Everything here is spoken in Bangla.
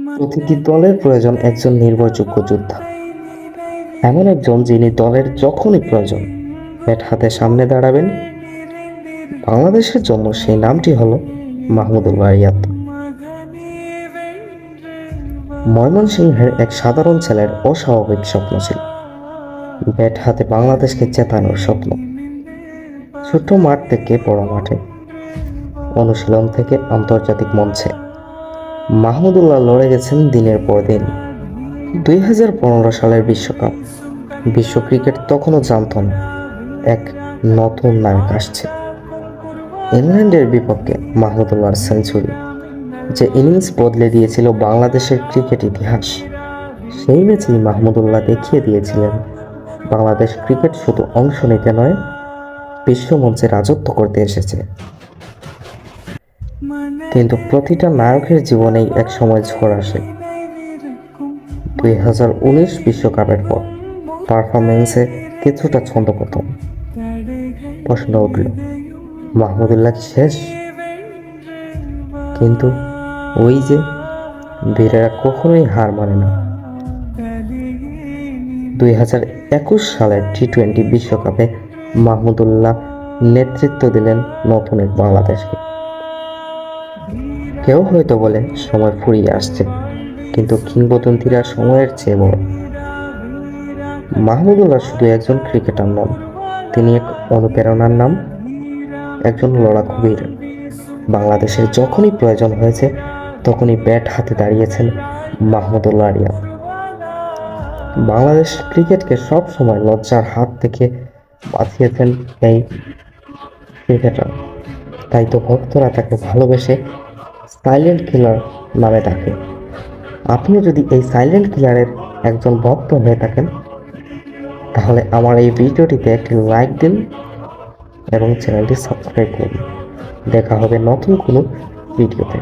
প্রতিটি দলের প্রয়োজন একজন নির্ভরযোগ্য যোদ্ধা, এমন একজন যিনি দলের যখনই প্রয়োজন ব্যাট হাতে সামনে দাঁড়াবেন। বাংলাদেশের জন্য সেই নামটি হলো মাহমুদুল্লাহ রিয়াদ। ময়মনসিংহের এক সাধারণ ছেলের অস্বাভাবিক স্বপ্ন ছিল ব্যাট হাতে বাংলাদেশকে জেতানোর স্বপ্ন। ছোট্ট মাঠ থেকে বড় মাঠে, অনুশীলন থেকে আন্তর্জাতিক মঞ্চে মাহমুদুল্লাহ লড়ে গেছেন দিনের পর দিন। 2015 সালের বিশ্বকাপ, বিশ্ব ক্রিকেট তখনও জানত না এক নতুন নায়ক আসছে। ইংল্যান্ডের বিপক্ষে মাহমুদুল্লাহর সেঞ্চুরি যে ইনিংস বদলে দিয়েছিল বাংলাদেশের ক্রিকেট ইতিহাস, সেই ম্যাচেই মাহমুদুল্লাহ দেখিয়ে দিয়েছিলেন বাংলাদেশ ক্রিকেট শুধু অংশ নিতে নয়, বিশ্বমঞ্চে রাজত্ব করতে এসেছে। কিন্তু প্রতিটা নায়কের জীবনেই এক সময় ঝড় আসে। 2019 বিশ্বকাপের পর পারফরমেন্সে কিছুটা ছন্দপতন। প্রশ্ন উঠল, মাহমুদুল্লাহ কি শেষ? কিন্তু ওই যে, বীরেরা কখনোই হার মানে না। 2021 সালের টি-20 বিশ্বকাপে মাহমুদুল্লাহ নেতৃত্ব দিলেন নতুন এক বাংলাদেশকে। কেউ হয়তো বলে সময় ফুরিয়ে আসছে, কিন্তু কিংবদন্তিরা সময়ের চেয়ে বড়। মাহমুদুল্লাহ শুধু একজন ক্রিকেটার নন, তিনি এক অনুপ্রেরণার নাম, একজন লড়াকু বীর। বাংলাদেশের যখনই প্রয়োজন হয়েছে তখনই ব্যাট হাতে দাঁড়িয়েছেন মাহমুদুল্লাহ রিয়াদ। বাংলাদেশ ক্রিকেটকে সব সময় লজ্জার হাত থেকে বাঁচিয়েছেন এই ক্রিকেটার। তাই তো ভক্তরা তাকে ভালোবেসে সাইলেন্ট কিলার নামে ডাকে। আপনিও যদি এই সাইলেন্ট কিলারের একজন ভক্ত হয়ে থাকেন, তাহলে আমার এই ভিডিওটিতে একটি লাইক দিন এবং চ্যানেলটি সাবস্ক্রাইব করুন। দেখা হবে নতুন কোনো ভিডিওতে।